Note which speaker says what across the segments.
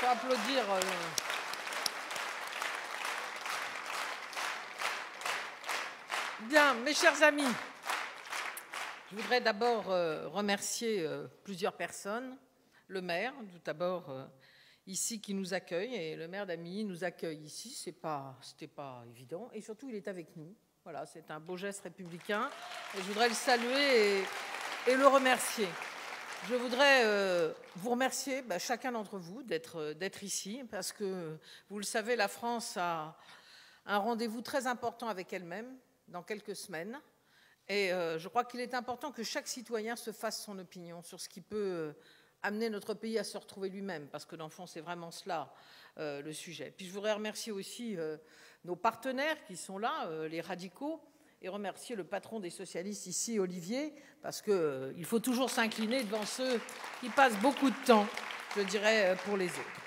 Speaker 1: faut applaudir. Bien, mes chers amis, je voudrais d'abord remercier plusieurs personnes. Le maire, tout d'abord, ici, qui nous accueille, et le maire d'Amilly nous accueille ici. C'était pas évident, et surtout, il est avec nous. Voilà, c'est un beau geste républicain, et je voudrais le saluer et le remercier. Je voudrais vous remercier, chacun d'entre vous, d'être ici, parce que, vous le savez, la France a un rendez-vous très important avec elle-même dans quelques semaines. Et je crois qu'il est important que chaque citoyen se fasse son opinion sur ce qui peut amener notre pays à se retrouver lui-même, parce que dans le fond, c'est vraiment cela le sujet. Puis je voudrais remercier aussi nos partenaires qui sont là, les radicaux, et remercier le patron des socialistes ici, Olivier, parce qu'il faut toujours s'incliner devant ceux qui passent beaucoup de temps, je dirais, pour les autres.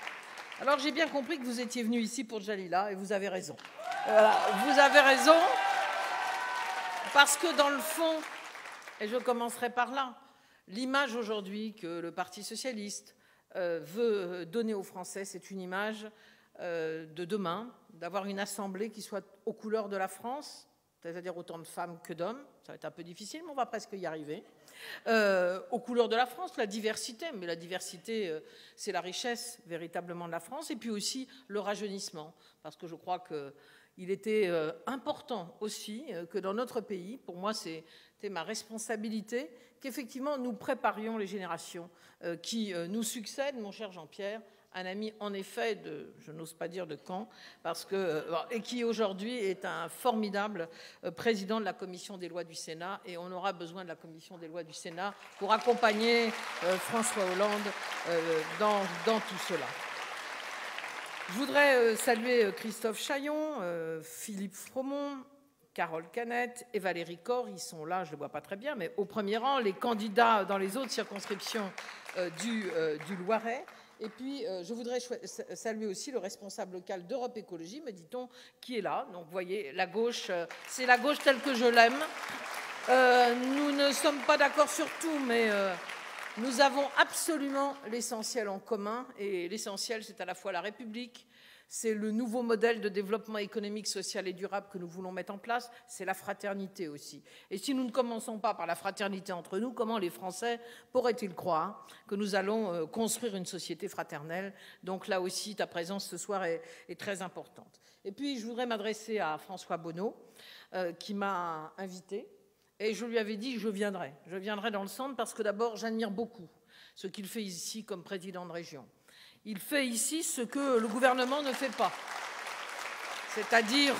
Speaker 1: Alors j'ai bien compris que vous étiez venu ici pour Djalila, et vous avez raison. Voilà, vous avez raison, parce que dans le fond, et je commencerai par là, l'image aujourd'hui que le Parti socialiste veut donner aux Français, c'est une image de demain, d'avoir une assemblée qui soit aux couleurs de la France, c'est-à-dire autant de femmes que d'hommes. Ça va être un peu difficile, mais on va presque y arriver. Aux couleurs de la France, la diversité, mais la diversité, c'est la richesse véritablement de la France, et puis aussi le rajeunissement, parce que je crois qu'il était important aussi que dans notre pays, pour moi c'était ma responsabilité, qu'effectivement nous préparions les générations qui nous succèdent, mon cher Jean-Pierre, un ami en effet je n'ose pas dire de Caen, et qui aujourd'hui est un formidable président de la commission des lois du Sénat, et on aura besoin de la commission des lois du Sénat pour accompagner François Hollande dans tout cela. Je voudrais saluer Christophe Chaillon, Philippe Fromont, Carole Canette et Valérie Corre. Ils sont là, je ne les vois pas très bien, mais au premier rang, les candidats dans les autres circonscriptions du Loiret. Et puis, je voudrais saluer aussi le responsable local d'Europe Écologie, me dit-on, qui est là. Donc, vous voyez, la gauche, c'est la gauche telle que je l'aime. Nous ne sommes pas d'accord sur tout, mais nous avons absolument l'essentiel en commun. Et l'essentiel, c'est à la fois la République, c'est le nouveau modèle de développement économique, social et durable que nous voulons mettre en place, c'est la fraternité aussi. Et si nous ne commençons pas par la fraternité entre nous, comment les Français pourraient-ils croire que nous allons construire une société fraternelle? Donc là aussi, ta présence ce soir est très importante. Et puis, je voudrais m'adresser à François Bonneau, qui m'a invité, et je lui avais dit que je viendrai. Je viendrai dans le centre parce que d'abord, j'admire beaucoup ce qu'il fait ici comme président de région. Il fait ici ce que le gouvernement ne fait pas, c'est-à-dire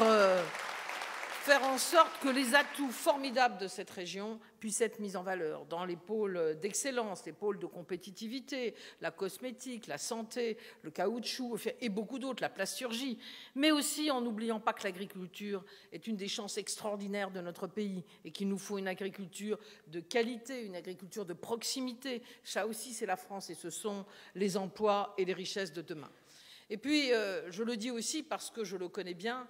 Speaker 1: faire en sorte que les atouts formidables de cette région puissent être mis en valeur dans les pôles d'excellence, les pôles de compétitivité, la cosmétique, la santé, le caoutchouc et beaucoup d'autres, la plasturgie, mais aussi en n'oubliant pas que l'agriculture est une des chances extraordinaires de notre pays et qu'il nous faut une agriculture de qualité, une agriculture de proximité. Ça aussi, c'est la France et ce sont les emplois et les richesses de demain. Et puis, je le dis aussi parce que je le connais bien,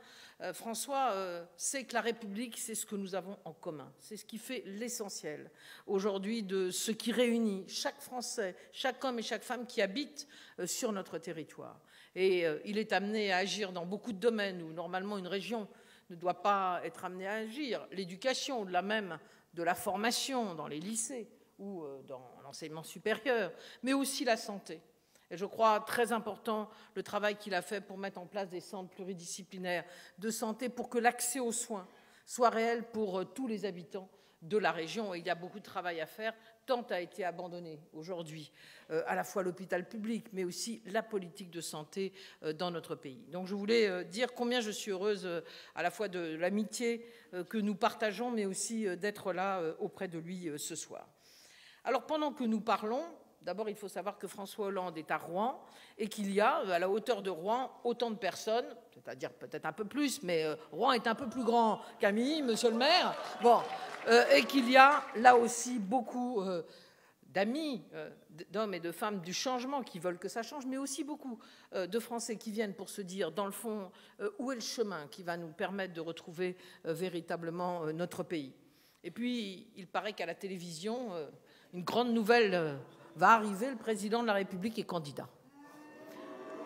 Speaker 1: François sait que la République, c'est ce que nous avons en commun. C'est ce qui fait l'essentiel aujourd'hui de ce qui réunit chaque Français, chaque homme et chaque femme qui habite sur notre territoire. Et il est amené à agir dans beaucoup de domaines où normalement une région ne doit pas être amenée à agir. L'éducation, au-delà même de la formation dans les lycées ou dans l'enseignement supérieur, mais aussi la santé. Et je crois très important le travail qu'il a fait pour mettre en place des centres pluridisciplinaires de santé pour que l'accès aux soins soit réel pour tous les habitants de la région. Et il y a beaucoup de travail à faire, tant a été abandonné aujourd'hui à la fois l'hôpital public, mais aussi la politique de santé dans notre pays. Donc je voulais dire combien je suis heureuse à la fois de l'amitié que nous partageons, mais aussi d'être là auprès de lui ce soir. Alors pendant que nous parlons, d'abord, il faut savoir que François Hollande est à Rouen et qu'il y a, à la hauteur de Rouen, autant de personnes, c'est-à-dire peut-être un peu plus, mais Rouen est un peu plus grand qu'Amilly, monsieur le maire, bon, et qu'il y a là aussi beaucoup d'amis, d'hommes et de femmes du changement qui veulent que ça change, mais aussi beaucoup de Français qui viennent pour se dire, dans le fond, où est le chemin qui va nous permettre de retrouver véritablement notre pays. Et puis, il paraît qu'à la télévision, une grande nouvelle va arriver, le président de la République est candidat.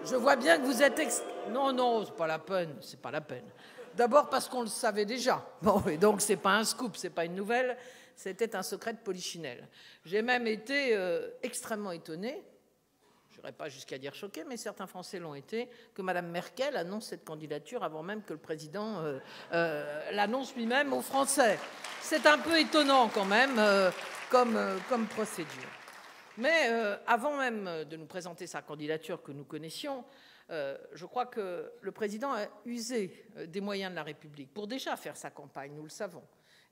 Speaker 1: Je vois bien que vous êtes... Non, non, c'est pas la peine, c'est pas la peine. D'abord parce qu'on le savait déjà. Bon, et donc c'est pas un scoop, c'est pas une nouvelle, c'était un secret de polichinelle. J'ai même été extrêmement étonnée, je n'irai pas jusqu'à dire choquée, mais certains Français l'ont été, que Mme Merkel annonce cette candidature avant même que le président l'annonce lui-même aux Français. C'est un peu étonnant quand même comme procédure. Mais avant même de nous présenter sa candidature que nous connaissions, je crois que le président a usé des moyens de la République pour déjà faire sa campagne, nous le savons.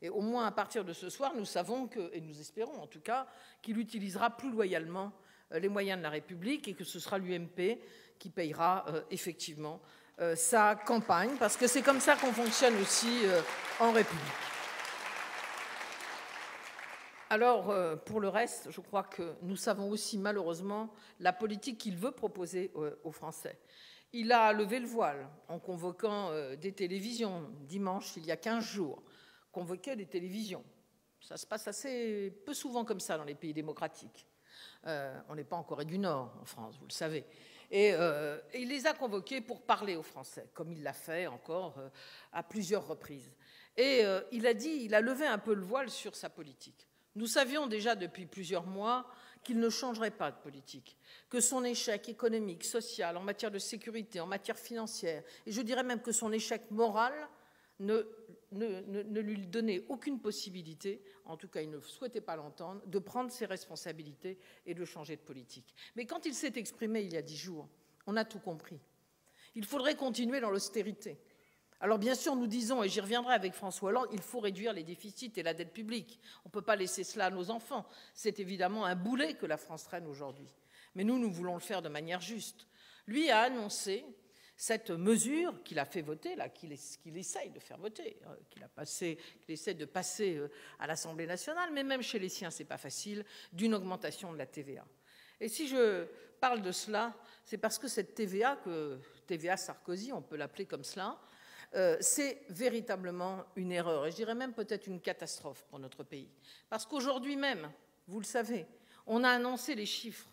Speaker 1: Et au moins à partir de ce soir, nous savons que, et nous espérons en tout cas, qu'il utilisera plus loyalement les moyens de la République et que ce sera l'UMP qui payera effectivement sa campagne, parce que c'est comme ça qu'on fonctionne aussi en République. Alors, pour le reste, je crois que nous savons aussi, malheureusement, la politique qu'il veut proposer aux Français. Il a levé le voile en convoquant des télévisions. Dimanche, il y a 15 jours, convoquait des télévisions. Ça se passe assez peu souvent comme ça dans les pays démocratiques. On n'est pas en Corée du Nord, en France, vous le savez. Et il les a convoqués pour parler aux Français, comme il l'a fait encore à plusieurs reprises. Et il a levé un peu le voile sur sa politique. Nous savions déjà depuis plusieurs mois qu'il ne changerait pas de politique, que son échec économique, social, en matière de sécurité, en matière financière, et je dirais même que son échec moral ne lui donnait aucune possibilité, en tout cas il ne souhaitait pas l'entendre, de prendre ses responsabilités et de changer de politique. Mais quand il s'est exprimé il y a 10 jours, on a tout compris. Il faudrait continuer dans l'austérité. Alors bien sûr, nous disons, et j'y reviendrai avec François Hollande, il faut réduire les déficits et la dette publique. On ne peut pas laisser cela à nos enfants. C'est évidemment un boulet que la France traîne aujourd'hui. Mais nous voulons le faire de manière juste. Lui a annoncé cette mesure qu'il a fait voter, là, qu'il essaye de faire voter, qu'il essaie de passer à l'Assemblée nationale, mais même chez les siens, ce n'est pas facile, d'une augmentation de la TVA. Et si je parle de cela, c'est parce que cette TVA Sarkozy, on peut l'appeler comme cela, c'est véritablement une erreur, et je dirais même peut-être une catastrophe pour notre pays. Parce qu'aujourd'hui même, vous le savez, on a annoncé les chiffres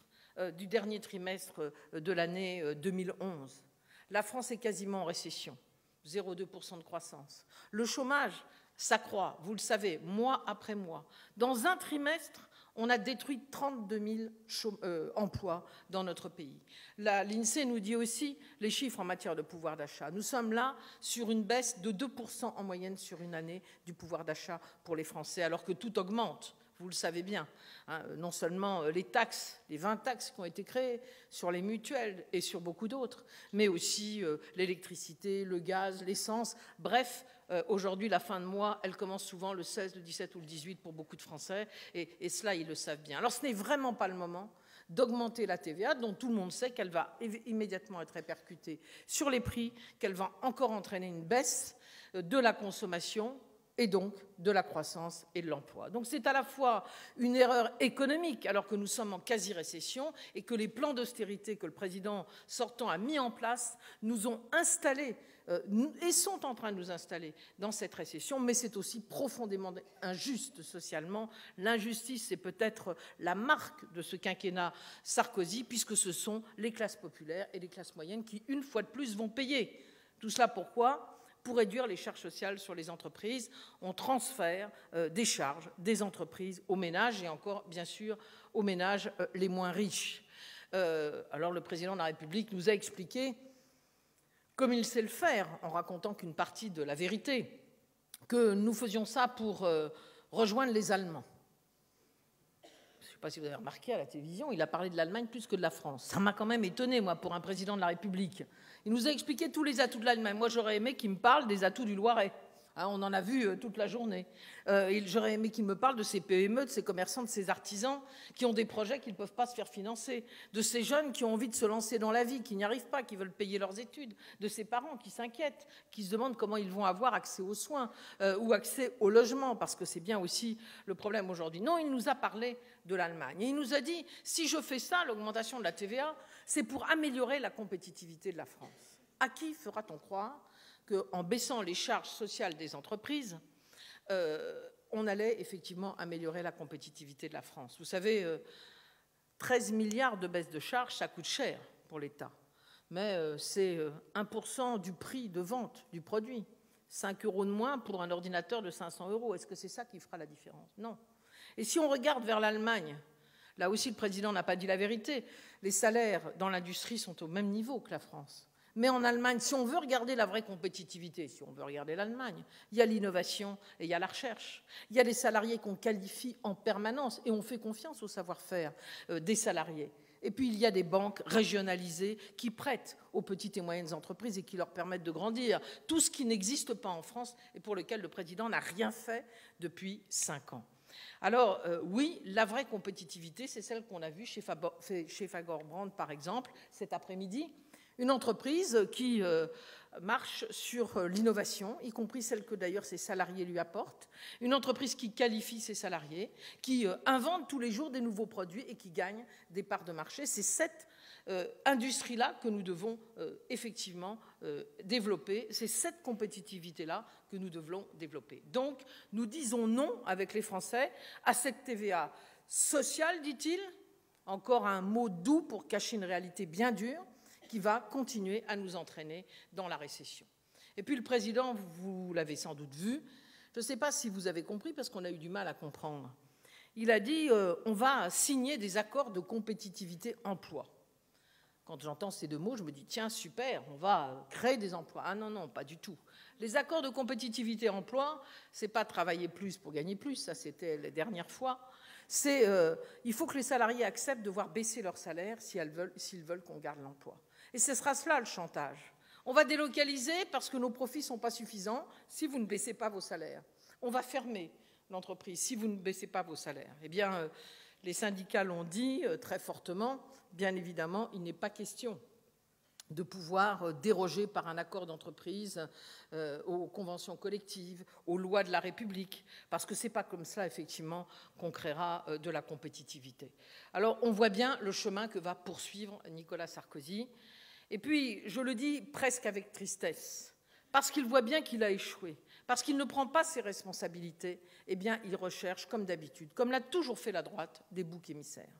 Speaker 1: du dernier trimestre de l'année 2011. La France est quasiment en récession, 0,2% de croissance. Le chômage s'accroît, vous le savez, mois après mois. Dans un trimestre, on a détruit 32 000 emplois dans notre pays. L'INSEE nous dit aussi les chiffres en matière de pouvoir d'achat. Nous sommes là sur une baisse de 2% en moyenne sur une année du pouvoir d'achat pour les Français, alors que tout augmente. Vous le savez bien, hein, non seulement les taxes, les 20 taxes qui ont été créées sur les mutuelles et sur beaucoup d'autres, mais aussi l'électricité, le gaz, l'essence. Bref, aujourd'hui, la fin de mois, elle commence souvent le 16, le 17 ou le 18 pour beaucoup de Français, et cela, ils le savent bien. Alors, ce n'est vraiment pas le moment d'augmenter la TVA, dont tout le monde sait qu'elle va immédiatement être répercutée sur les prix, qu'elle va encore entraîner une baisse de la consommation, et donc de la croissance et de l'emploi. Donc c'est à la fois une erreur économique, alors que nous sommes en quasi-récession, et que les plans d'austérité que le président sortant a mis en place nous ont installés et sont en train de nous installer dans cette récession, mais c'est aussi profondément injuste socialement. L'injustice, c'est peut-être la marque de ce quinquennat Sarkozy, puisque ce sont les classes populaires et les classes moyennes qui, une fois de plus, vont payer. Tout cela pourquoi ? Pour réduire les charges sociales sur les entreprises, on transfère des charges des entreprises aux ménages et encore, bien sûr, aux ménages les moins riches. Alors le président de la République nous a expliqué, comme il sait le faire, en racontant qu'une partie de la vérité, que nous faisions ça pour rejoindre les Allemands. Je ne sais pas si vous avez remarqué à la télévision, il a parlé de l'Allemagne plus que de la France. Ça m'a quand même étonné, moi, pour un président de la République. Il nous a expliqué tous les atouts de l'Allemagne. Moi, j'aurais aimé qu'il me parle des atouts du Loiret. Hein, on en a vu toute la journée. J'aurais aimé qu'il me parle de ces PME, de ces commerçants, de ces artisans qui ont des projets qu'ils ne peuvent pas se faire financer, de ces jeunes qui ont envie de se lancer dans la vie, qui n'y arrivent pas, qui veulent payer leurs études, de ces parents qui s'inquiètent, qui se demandent comment ils vont avoir accès aux soins ou accès au logement, parce que c'est bien aussi le problème aujourd'hui. Non, il nous a parlé de l'Allemagne. Et il nous a dit, si je fais ça, l'augmentation de la TVA, c'est pour améliorer la compétitivité de la France. À qui fera-t-on croire qu'en baissant les charges sociales des entreprises, on allait effectivement améliorer la compétitivité de la France? Vous savez, 13 milliards de baisse de charges, ça coûte cher pour l'État. mais c'est 1% du prix de vente du produit. 5 € de moins pour un ordinateur de 500 €. Est-ce que c'est ça qui fera la différence? Non. Et si on regarde vers l'Allemagne, là aussi le président n'a pas dit la vérité, les salaires dans l'industrie sont au même niveau que la France. Mais en Allemagne, si on veut regarder la vraie compétitivité, si on veut regarder l'Allemagne, il y a l'innovation et il y a la recherche. Il y a des salariés qu'on qualifie en permanence et on fait confiance au savoir-faire des salariés. Et puis, il y a des banques régionalisées qui prêtent aux petites et moyennes entreprises et qui leur permettent de grandir. Tout ce qui n'existe pas en France et pour lequel le président n'a rien fait depuis 5 ans. Alors, oui, la vraie compétitivité, c'est celle qu'on a vue chez Fagerbrand, par exemple, cet après-midi. Une entreprise qui marche sur l'innovation, y compris celle que d'ailleurs ses salariés lui apportent. Une entreprise qui qualifie ses salariés, qui invente tous les jours des nouveaux produits et qui gagne des parts de marché. C'est cette industrie-là que nous devons effectivement développer. C'est cette compétitivité-là que nous devons développer. Donc, nous disons non avec les Français à cette TVA sociale, dit-il, encore un mot doux pour cacher une réalité bien dure, qui va continuer à nous entraîner dans la récession. Et puis le président, vous l'avez sans doute vu, je ne sais pas si vous avez compris, parce qu'on a eu du mal à comprendre. Il a dit on va signer des accords de compétitivité emploi. Quand j'entends ces deux mots, je me dis tiens, super, on va créer des emplois. Ah non, non, pas du tout. Les accords de compétitivité emploi, ce n'est pas travailler plus pour gagner plus, ça c'était la dernière fois. Il faut que les salariés acceptent de voir baisser leur salaire s'ils veulent qu'on garde l'emploi. Et ce sera cela le chantage. On va délocaliser parce que nos profits ne sont pas suffisants si vous ne baissez pas vos salaires. On va fermer l'entreprise si vous ne baissez pas vos salaires. Eh bien, les syndicats l'ont dit très fortement, bien évidemment, il n'est pas question de pouvoir déroger par un accord d'entreprise aux conventions collectives, aux lois de la République, parce que ce n'est pas comme cela, effectivement, qu'on créera de la compétitivité. Alors, on voit bien le chemin que va poursuivre Nicolas Sarkozy. Et puis, je le dis presque avec tristesse, parce qu'il voit bien qu'il a échoué, parce qu'il ne prend pas ses responsabilités, eh bien, il recherche, comme d'habitude, comme l'a toujours fait la droite, des boucs émissaires.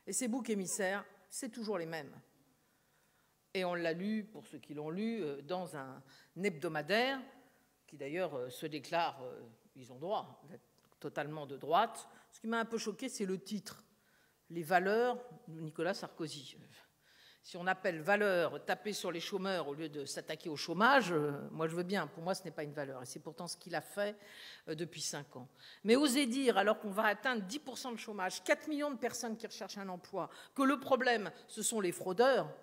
Speaker 1: Et ces boucs émissaires, c'est toujours les mêmes. Et on l'a lu, pour ceux qui l'ont lu, dans un hebdomadaire, qui d'ailleurs se déclare, ils ont droit d'être totalement de droite. Ce qui m'a un peu choqué, c'est le titre, « Les valeurs de Nicolas Sarkozy ». Si on appelle valeur taper sur les chômeurs au lieu de s'attaquer au chômage, moi je veux bien, pour moi ce n'est pas une valeur. Et c'est pourtant ce qu'il a fait depuis 5 ans. Mais oser dire, alors qu'on va atteindre 10% de chômage, 4 millions de personnes qui recherchent un emploi, que le problème ce sont les fraudeurs,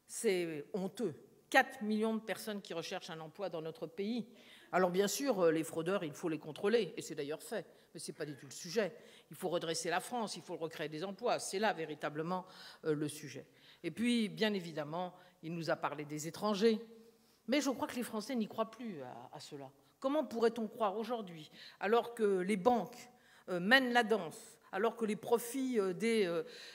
Speaker 1: c'est honteux. 4 millions de personnes qui recherchent un emploi dans notre pays. Alors bien sûr, les fraudeurs, il faut les contrôler, et c'est d'ailleurs fait, mais ce n'est pas du tout le sujet. Il faut redresser la France, il faut recréer des emplois, c'est là véritablement le sujet. Et puis, bien évidemment, il nous a parlé des étrangers, mais je crois que les Français n'y croient plus à cela. Comment pourrait-on croire aujourd'hui, alors que les banques mènent la danse, alors que les profits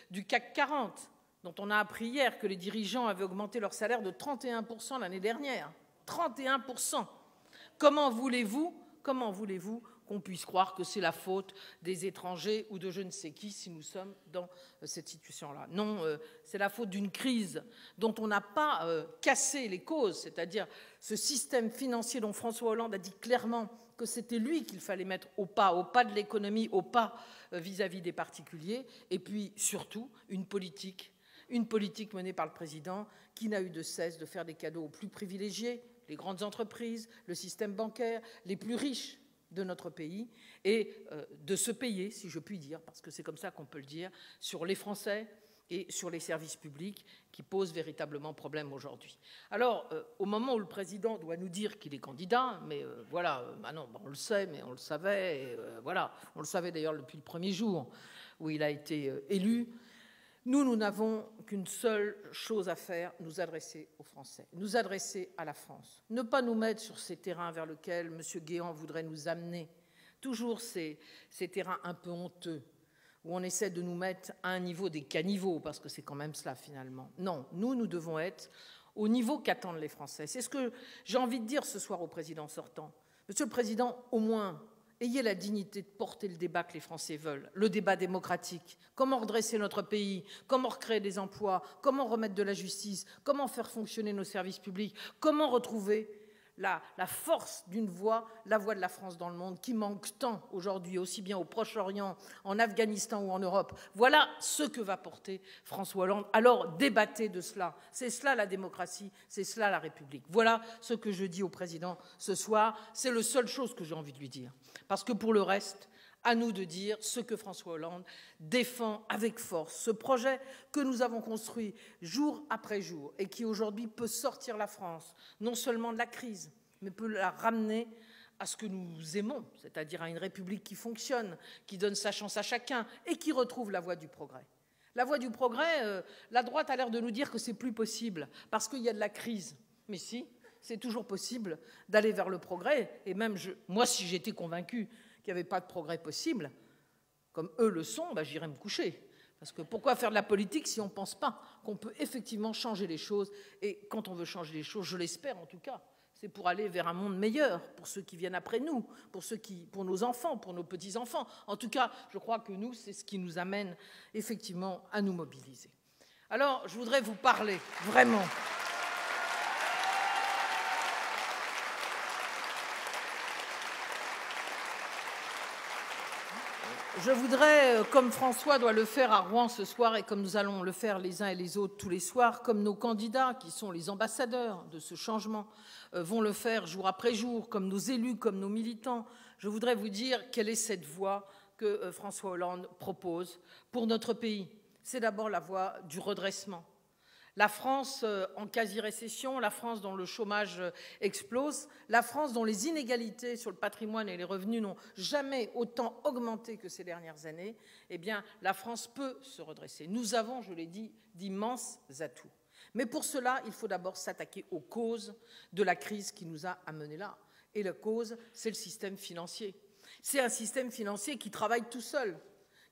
Speaker 1: du CAC 40, dont on a appris hier que les dirigeants avaient augmenté leur salaire de 31% l'année dernière, 31%. Comment voulez-vous qu'on puisse croire que c'est la faute des étrangers ou de je ne sais qui si nous sommes dans cette situation-là? Non, c'est la faute d'une crise dont on n'a pas cassé les causes, c'est-à-dire ce système financier dont François Hollande a dit clairement que c'était lui qu'il fallait mettre au pas de l'économie, au pas vis-à-vis des particuliers, et puis surtout une politique menée par le président qui n'a eu de cesse de faire des cadeaux aux plus privilégiés, les grandes entreprises, le système bancaire, les plus riches de notre pays, et de se payer, si je puis dire, parce que c'est comme ça qu'on peut le dire, sur les Français et sur les services publics qui posent véritablement problème aujourd'hui. Alors, au moment où le président doit nous dire qu'il est candidat, mais on le sait, mais on le savait, et, on le savait d'ailleurs depuis le premier jour où il a été élu. Nous n'avons qu'une seule chose à faire, nous adresser aux Français, nous adresser à la France. Ne pas nous mettre sur ces terrains vers lesquels M. Guéant voudrait nous amener, toujours ces terrains un peu honteux, où on essaie de nous mettre à un niveau des caniveaux, parce que c'est quand même cela finalement. Non, nous devons être au niveau qu'attendent les Français. C'est ce que j'ai envie de dire ce soir au président sortant. Monsieur le Président, au moins, ayez la dignité de porter le débat que les Français veulent, le débat démocratique. Comment redresser notre pays, comment recréer des emplois, comment remettre de la justice, comment faire fonctionner nos services publics, comment retrouver la force d'une voix, la voix de la France dans le monde, qui manque tant aujourd'hui, aussi bien au Proche-Orient, en Afghanistan ou en Europe. Voilà ce que va porter François Hollande. Alors débattez de cela. C'est cela la démocratie, c'est cela la République. Voilà ce que je dis au président ce soir. C'est la seule chose que j'ai envie de lui dire. Parce que pour le reste, à nous de dire ce que François Hollande défend avec force, ce projet que nous avons construit jour après jour et qui aujourd'hui peut sortir la France, non seulement de la crise, mais peut la ramener à ce que nous aimons, c'est-à-dire à une République qui fonctionne, qui donne sa chance à chacun et qui retrouve la voie du progrès. La voie du progrès, la droite a l'air de nous dire que c'est plus possible parce qu'il y a de la crise. Mais si, c'est toujours possible d'aller vers le progrès. Et même, moi, si j'étais convaincue qu'il n'y avait pas de progrès possible, comme eux le sont, j'irais me coucher. Parce que pourquoi faire de la politique si on ne pense pas qu'on peut effectivement changer les choses? Et quand on veut changer les choses, je l'espère en tout cas, c'est pour aller vers un monde meilleur, pour ceux qui viennent après nous, pour nos enfants, pour nos petits-enfants. En tout cas, je crois que nous, c'est ce qui nous amène effectivement à nous mobiliser. Alors, je voudrais vous parler vraiment Je voudrais, comme François doit le faire à Rouen ce soir et comme nous allons le faire les uns et les autres tous les soirs, comme nos candidats qui sont les ambassadeurs de ce changement vont le faire jour après jour, comme nos élus, comme nos militants, je voudrais vous dire quelle est cette voie que François Hollande propose pour notre pays. C'est d'abord la voie du redressement. La France en quasi-récession, la France dont le chômage explose, la France dont les inégalités sur le patrimoine et les revenus n'ont jamais autant augmenté que ces dernières années, eh bien, la France peut se redresser. Nous avons, je l'ai dit, d'immenses atouts. Mais pour cela, il faut d'abord s'attaquer aux causes de la crise qui nous a amenés là. Et la cause, c'est le système financier. C'est un système financier qui travaille tout seul,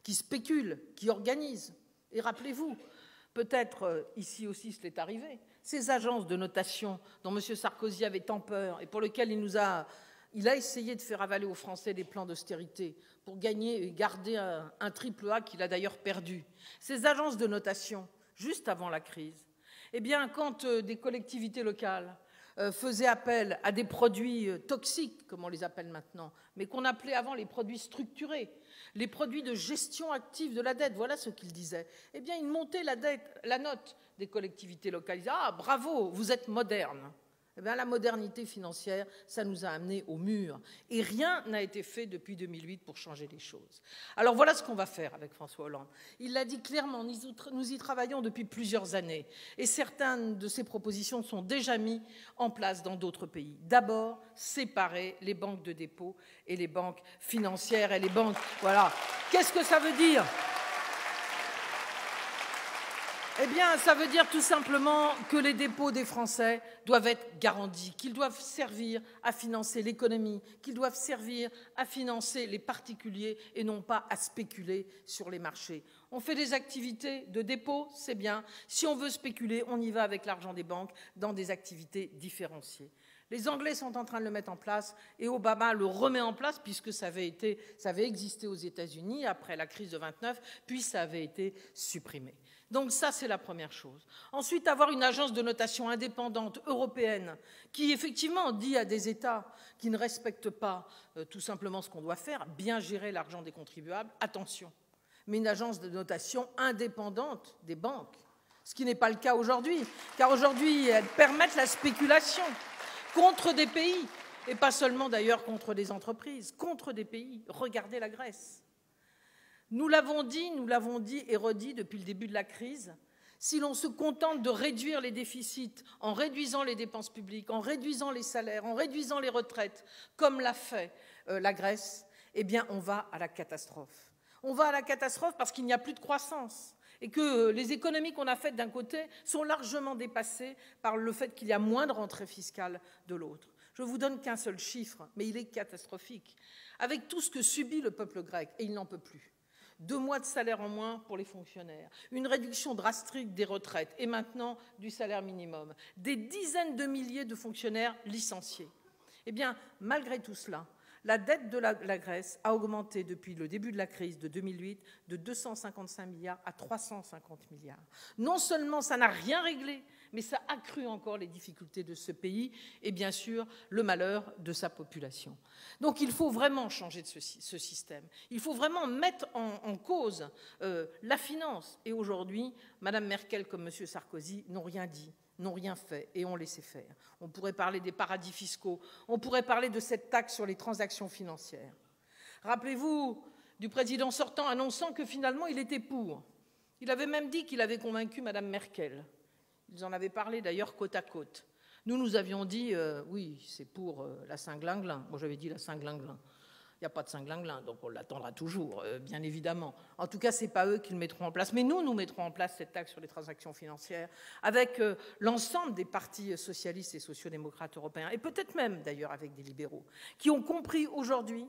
Speaker 1: qui spécule, qui organise. Et rappelez-vous, peut-être ici aussi cela est arrivé, ces agences de notation dont M. Sarkozy avait tant peur et pour lesquelles il a essayé de faire avaler aux Français des plans d'austérité pour gagner et garder un triple A qu'il a d'ailleurs perdu. Ces agences de notation, juste avant la crise, eh bien, quand des collectivités locales faisaient appel à des produits toxiques, comme on les appelle maintenant, mais qu'on appelait avant les produits structurés, les produits de gestion active de la dette, voilà ce qu'ils disaient. Eh bien, ils montaient la note des collectivités locales. Ils disaient « Ah, bravo, vous êtes moderne ». Eh bien, la modernité financière, ça nous a amenés au mur. Et rien n'a été fait depuis 2008 pour changer les choses. Alors voilà ce qu'on va faire avec François Hollande. Il l'a dit clairement, nous y travaillons depuis plusieurs années. Et certaines de ces propositions sont déjà mises en place dans d'autres pays. D'abord, séparer les banques de dépôt et les banques financières et les banques... Voilà. Qu'est-ce que ça veut dire ? Eh bien, ça veut dire tout simplement que les dépôts des Français doivent être garantis, qu'ils doivent servir à financer l'économie, qu'ils doivent servir à financer les particuliers et non pas à spéculer sur les marchés. On fait des activités de dépôt, c'est bien. Si on veut spéculer, on y va avec l'argent des banques dans des activités différenciées. Les Anglais sont en train de le mettre en place et Obama le remet en place puisque ça avait existé aux États-Unis après la crise de 29, puis ça avait été supprimé. Donc ça, c'est la première chose. Ensuite, avoir une agence de notation indépendante européenne qui, effectivement, dit à des États qui ne respectent pas tout simplement ce qu'on doit faire, bien gérer l'argent des contribuables, attention. Mais une agence de notation indépendante des banques, ce qui n'est pas le cas aujourd'hui, car aujourd'hui, elles permettent la spéculation contre des pays, et pas seulement d'ailleurs contre des entreprises, contre des pays. Regardez la Grèce. Nous l'avons dit et redit depuis le début de la crise, si l'on se contente de réduire les déficits en réduisant les dépenses publiques, en réduisant les salaires, en réduisant les retraites, comme l'a fait la Grèce, eh bien on va à la catastrophe. On va à la catastrophe parce qu'il n'y a plus de croissance et que les économies qu'on a faites d'un côté sont largement dépassées par le fait qu'il y a moins de rentrées fiscales de l'autre. Je ne vous donne qu'un seul chiffre, mais il est catastrophique. Avec tout ce que subit le peuple grec, et il n'en peut plus. 2 mois de salaire en moins pour les fonctionnaires, une réduction drastique des retraites et maintenant du salaire minimum, des dizaines de milliers de fonctionnaires licenciés. Eh bien, malgré tout cela, La dette de la Grèce a augmenté depuis le début de la crise de 2008 de 255 milliards à 350 milliards. Non seulement ça n'a rien réglé, mais ça a accru encore les difficultés de ce pays et bien sûr le malheur de sa population. Donc il faut vraiment changer de ce système. Il faut vraiment mettre en cause la finance. Et aujourd'hui, Mme Merkel comme M. Sarkozy n'ont rien dit, n'ont rien fait et ont laissé faire. On pourrait parler des paradis fiscaux, on pourrait parler de cette taxe sur les transactions financières. Rappelez-vous du président sortant annonçant que finalement il était pour. Il avait même dit qu'il avait convaincu Mme Merkel. Ils en avaient parlé d'ailleurs côte à côte. Nous avions dit, oui, c'est pour la Saint-Glinglin. Moi, j'avais dit la Saint-Glinglin. Il n'y a pas de Saint-Glinglin, donc on l'attendra toujours, bien évidemment. En tout cas, ce n'est pas eux qui le mettront en place. Mais nous mettrons en place cette taxe sur les transactions financières avec l'ensemble des partis socialistes et sociodémocrates européens, et peut-être même, d'ailleurs, avec des libéraux, qui ont compris aujourd'hui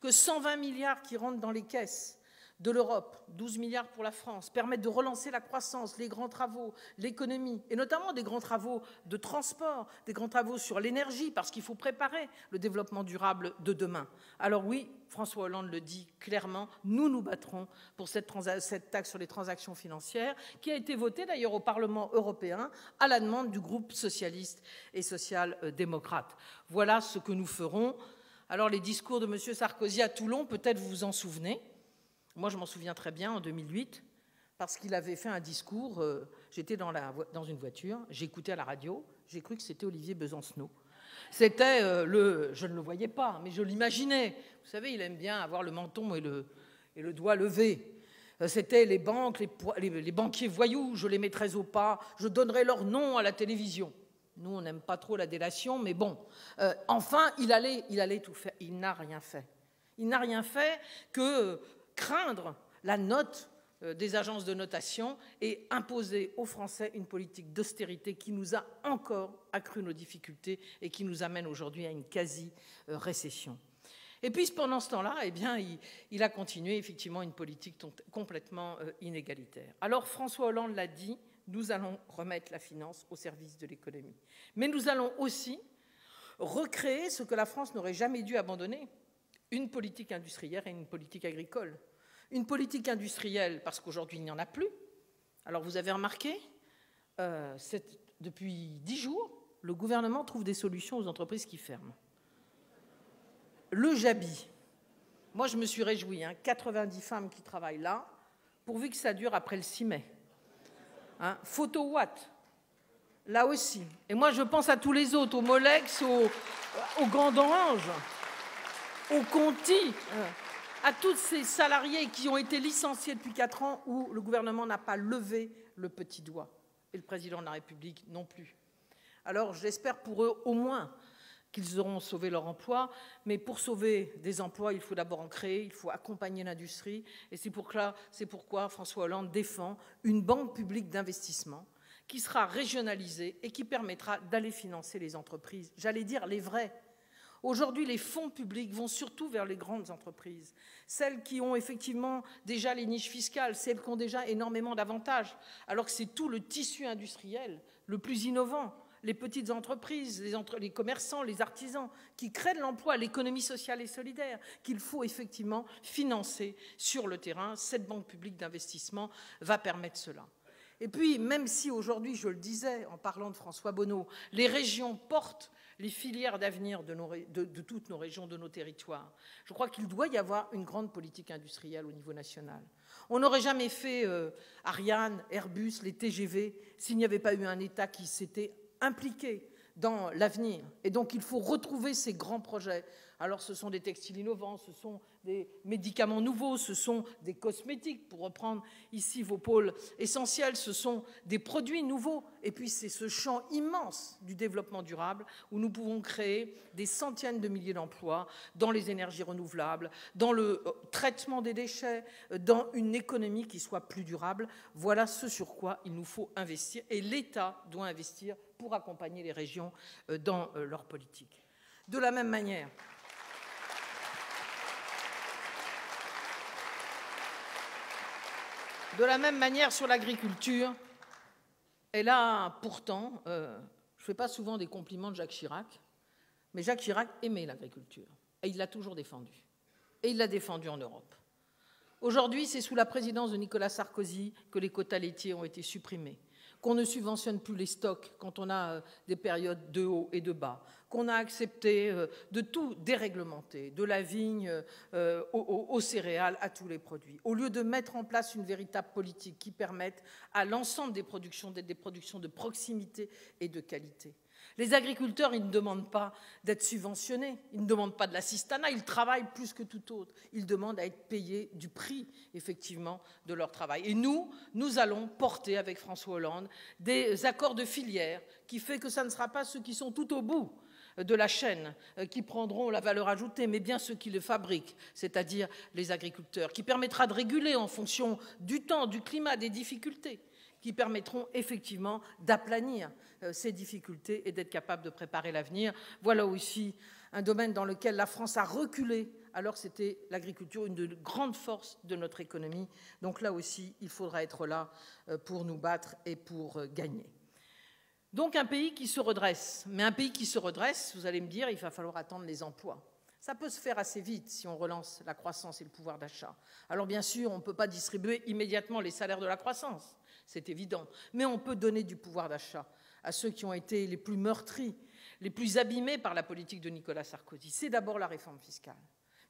Speaker 1: que 120 milliards qui rentrent dans les caisses de l'Europe, 12 milliards pour la France, permettent de relancer la croissance, les grands travaux, l'économie, et notamment des grands travaux de transport, des grands travaux sur l'énergie, parce qu'il faut préparer le développement durable de demain. Alors oui, François Hollande le dit clairement, nous battrons pour cette taxe sur les transactions financières, qui a été votée d'ailleurs au Parlement européen à la demande du groupe socialiste et social-démocrate. Voilà ce que nous ferons. Alors les discours de M. Sarkozy à Toulon, peut-être vous vous en souvenez. Moi, je m'en souviens très bien, en 2008, parce qu'il avait fait un discours, j'étais dans une voiture, j'écoutais à la radio, j'ai cru que c'était Olivier Besancenot. C'était je ne le voyais pas, mais je l'imaginais. Vous savez, il aime bien avoir le menton et le doigt levé. C'était les banques, les banquiers voyous, je les mettrais au pas, je donnerais leur nom à la télévision. Nous, on n'aime pas trop la délation, mais bon. Enfin, il allait tout faire. Il n'a rien fait. Il n'a rien fait que craindre la note des agences de notation et imposer aux Français une politique d'austérité qui nous a encore accru nos difficultés et qui nous amène aujourd'hui à une quasi-récession. Et puis, pendant ce temps-là, eh bien, il a continué effectivement une politique complètement inégalitaire. Alors, François Hollande l'a dit, nous allons remettre la finance au service de l'économie. Mais nous allons aussi recréer ce que la France n'aurait jamais dû abandonner, une politique industrielle et une politique agricole. Une politique industrielle, parce qu'aujourd'hui, il n'y en a plus. Alors, vous avez remarqué, depuis 10 jours, le gouvernement trouve des solutions aux entreprises qui ferment. Le Jabi. Moi, je me suis réjouie, 90 femmes qui travaillent là, pourvu que ça dure après le 6 mai. Photowatt, là aussi. Et moi, je pense à tous les autres, au Molex, au Grand Orange, au Conti, à tous ces salariés qui ont été licenciés depuis 4 ans où le gouvernement n'a pas levé le petit doigt, et le président de la République non plus. Alors j'espère pour eux au moins qu'ils auront sauvé leur emploi, mais pour sauver des emplois, il faut d'abord en créer, il faut accompagner l'industrie, et c'est pourquoi François Hollande défend une banque publique d'investissement qui sera régionalisée et qui permettra d'aller financer les entreprises, j'allais dire les vraies. Aujourd'hui, les fonds publics vont surtout vers les grandes entreprises, celles qui ont effectivement déjà les niches fiscales, celles qui ont déjà énormément d'avantages, alors que c'est tout le tissu industriel le plus innovant, les petites entreprises, les commerçants, les artisans, qui créent de l'emploi, l'économie sociale et solidaire, qu'il faut effectivement financer sur le terrain. Cette banque publique d'investissement va permettre cela. Et puis, même si aujourd'hui, je le disais en parlant de François Bonneau, les régions portent les filières d'avenir de toutes nos régions, de nos territoires. Je crois qu'il doit y avoir une grande politique industrielle au niveau national. On n'aurait jamais fait Ariane, Airbus, les TGV, s'il n'y avait pas eu un État qui s'était impliqué dans l'avenir. Et donc, il faut retrouver ces grands projets. Alors, ce sont des textiles innovants, ce sont des médicaments nouveaux, ce sont des cosmétiques, pour reprendre ici vos pôles essentiels, ce sont des produits nouveaux. Et puis, c'est ce champ immense du développement durable où nous pouvons créer des centaines de milliers d'emplois dans les énergies renouvelables, dans le traitement des déchets, dans une économie qui soit plus durable. Voilà ce sur quoi il nous faut investir. Et l'État doit investir pour accompagner les régions dans leur politique. De la même manière, sur l'agriculture, et là, pourtant, je ne fais pas souvent des compliments de Jacques Chirac, mais Jacques Chirac aimait l'agriculture. Et il l'a toujours défendu. Et il l'a défendu en Europe. Aujourd'hui, c'est sous la présidence de Nicolas Sarkozy que les quotas laitiers ont été supprimés, qu'on ne subventionne plus les stocks quand on a des périodes de haut et de bas, qu'on a accepté de tout déréglementer, de la vigne aux céréales, à tous les produits, au lieu de mettre en place une véritable politique qui permette à l'ensemble des productions d'être des productions de proximité et de qualité. Les agriculteurs, ils ne demandent pas d'être subventionnés, ils ne demandent pas de l'assistanat, ils travaillent plus que tout autre. Ils demandent à être payés du prix, effectivement, de leur travail. Et nous allons porter, avec François Hollande, des accords de filière qui fait que ça ne sera pas ceux qui sont tout au bout de la chaîne qui prendront la valeur ajoutée, mais bien ceux qui le fabriquent, c'est-à-dire les agriculteurs, qui permettra de réguler en fonction du temps, du climat, des difficultés, qui permettront effectivement d'aplanir ces difficultés et d'être capable de préparer l'avenir. Voilà aussi un domaine dans lequel la France a reculé, alors que c'était l'agriculture une des grandes forces de notre économie. Donc là aussi, il faudra être là pour nous battre et pour gagner. Donc un pays qui se redresse. Mais un pays qui se redresse, vous allez me dire, il va falloir attendre les emplois. Ça peut se faire assez vite si on relance la croissance et le pouvoir d'achat. Alors bien sûr, on ne peut pas distribuer immédiatement les salaires de la croissance, c'est évident, mais on peut donner du pouvoir d'achat à ceux qui ont été les plus meurtris, les plus abîmés par la politique de Nicolas Sarkozy. C'est d'abord la réforme fiscale.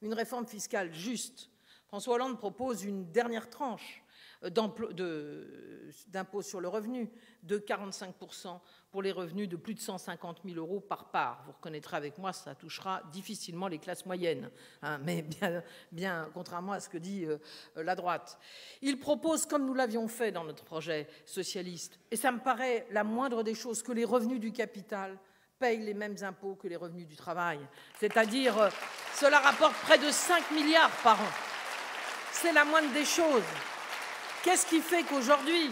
Speaker 1: Une réforme fiscale juste. François Hollande propose une dernière tranche d'impôt sur le revenu de 45% pour les revenus de plus de 150 000 € par part. Vous reconnaîtrez avec moi, ça touchera difficilement les classes moyennes, hein, mais bien contrairement à ce que dit la droite. Il propose, comme nous l'avions fait dans notre projet socialiste, et ça me paraît la moindre des choses, que les revenus du capital payent les mêmes impôts que les revenus du travail. C'est-à-dire, cela rapporte près de 5 milliards par an. C'est la moindre des choses. Qu'est-ce qui fait qu'aujourd'hui,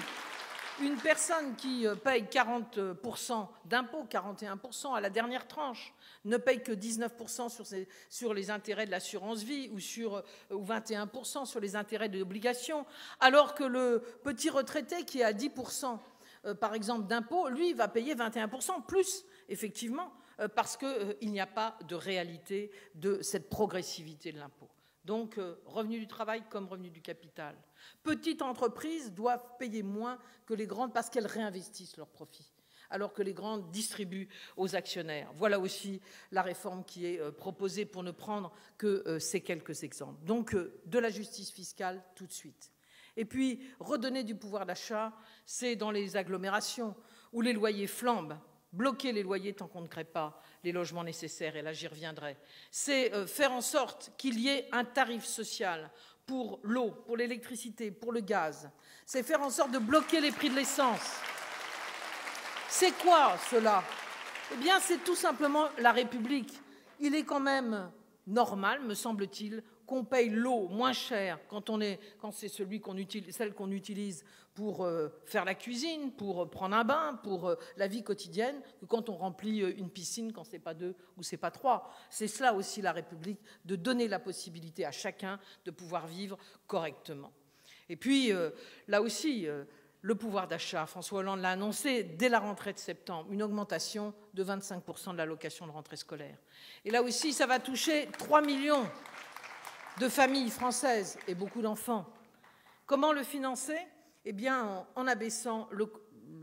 Speaker 1: une personne qui paye 40% d'impôts, 41% à la dernière tranche, ne paye que 19% sur les intérêts de l'assurance vie ou 21% sur les intérêts de l'obligation, alors que le petit retraité qui est à 10% par exemple d'impôts, lui, va payer 21% plus, effectivement, parce qu'il n'y a pas de réalité de cette progressivité de l'impôt. Donc, revenu du travail comme revenu du capital. Petites entreprises doivent payer moins que les grandes parce qu'elles réinvestissent leurs profits, alors que les grandes distribuent aux actionnaires. Voilà aussi la réforme qui est proposée pour ne prendre que ces quelques exemples. Donc, de la justice fiscale tout de suite. Et puis, redonner du pouvoir d'achat, c'est dans les agglomérations où les loyers flambent. Bloquer les loyers tant qu'on ne crée pas les logements nécessaires, et là j'y reviendrai. C'est faire en sorte qu'il y ait un tarif social pour l'eau, pour l'électricité, pour le gaz. C'est faire en sorte de bloquer les prix de l'essence. C'est quoi cela? Eh bien, c'est tout simplement la République. Il est quand même normal, me semble-t-il, qu'on paye l'eau moins cher quand c'est celle qu'on utilise pour faire la cuisine, pour prendre un bain, pour la vie quotidienne, que quand on remplit une piscine, quand c'est pas 2 ou c'est pas 3. C'est cela aussi la République, de donner la possibilité à chacun de pouvoir vivre correctement. Et puis, là aussi, le pouvoir d'achat, François Hollande l'a annoncé dès la rentrée de septembre, une augmentation de 25% de l'allocation de rentrée scolaire. Et là aussi, ça va toucher 3 millions de familles françaises et beaucoup d'enfants. Comment le financer? Eh bien, en abaissant le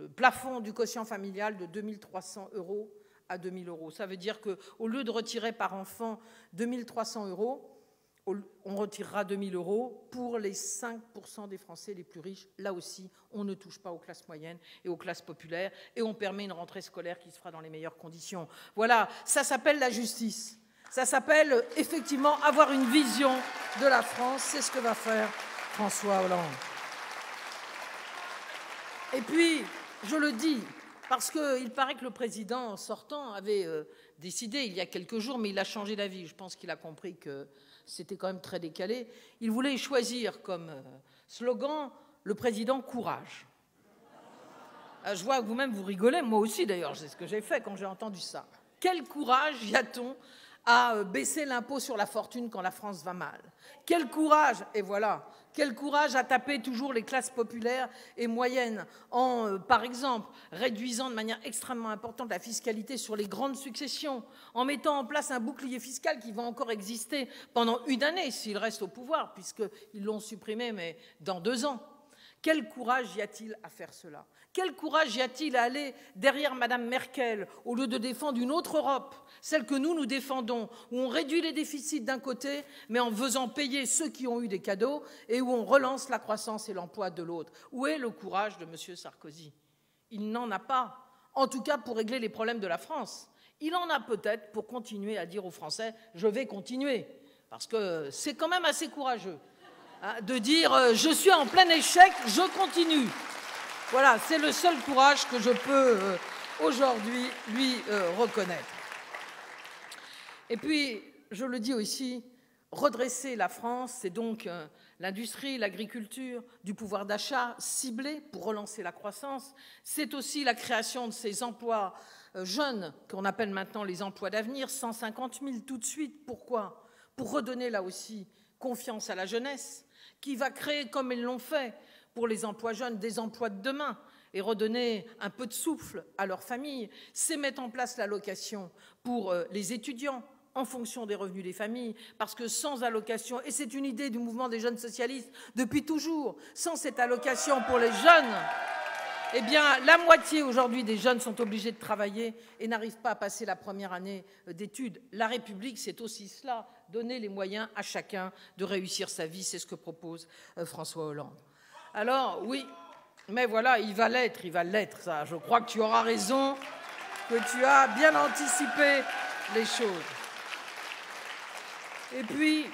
Speaker 1: plafond du quotient familial de 2 300 € à 2 000 €. Ça veut dire qu'au lieu de retirer par enfant 2 300 €, on retirera 2 000 € pour les 5% des Français les plus riches. Là aussi, on ne touche pas aux classes moyennes et aux classes populaires et on permet une rentrée scolaire qui se fera dans les meilleures conditions. Voilà, ça s'appelle la justice. Ça s'appelle effectivement avoir une vision de la France. C'est ce que va faire François Hollande. Et puis, je le dis, parce qu'il paraît que le président sortant avait décidé il y a quelques jours, mais il a changé d'avis. Je pense qu'il a compris que c'était quand même très décalé. Il voulait choisir comme slogan « Le président courage ». Je vois que vous-même vous rigolez, moi aussi d'ailleurs, c'est ce que j'ai fait quand j'ai entendu ça. Quel courage y a-t-on à baisser l'impôt sur la fortune quand la France va mal? Quel courage, et voilà, Quel courage à taper toujours les classes populaires et moyennes en, par exemple, réduisant de manière extrêmement importante la fiscalité sur les grandes successions, en mettant en place un bouclier fiscal qui va encore exister pendant une année s'il reste au pouvoir, puisqu'ils l'ont supprimé, mais dans 2 ans. Quel courage y a-t-il à faire cela? Quel courage y a-t-il à aller derrière Mme Merkel au lieu de défendre une autre Europe, celle que nous défendons, où on réduit les déficits d'un côté, mais en faisant payer ceux qui ont eu des cadeaux, et où on relance la croissance et l'emploi de l'autre? Où est le courage de M. Sarkozy? Il n'en a pas, en tout cas pour régler les problèmes de la France. Il en a peut-être pour continuer à dire aux Français « je vais continuer », parce que c'est quand même assez courageux de dire « je suis en plein échec, je continue ». Voilà, c'est le seul courage que je peux aujourd'hui lui reconnaître. Et puis, je le dis aussi, redresser la France, c'est donc l'industrie, l'agriculture, du pouvoir d'achat ciblé pour relancer la croissance. C'est aussi la création de ces emplois jeunes, qu'on appelle maintenant les emplois d'avenir, 150 000 tout de suite. Pourquoi? Pour redonner là aussi confiance à la jeunesse, qui va créer, comme ils l'ont fait pour les emplois jeunes, des emplois de demain et redonner un peu de souffle à leurs familles. C'est mettre en place l'allocation pour les étudiants en fonction des revenus des familles, parce que sans allocation, et c'est une idée du mouvement des jeunes socialistes depuis toujours, sans cette allocation pour les jeunes, eh bien, la moitié aujourd'hui des jeunes sont obligés de travailler et n'arrivent pas à passer la première année d'études. La République, c'est aussi cela, donner les moyens à chacun de réussir sa vie, c'est ce que propose François Hollande. Alors, oui, mais voilà, il va l'être, ça. Je crois que tu auras raison, que tu as bien anticipé les choses. Et puis,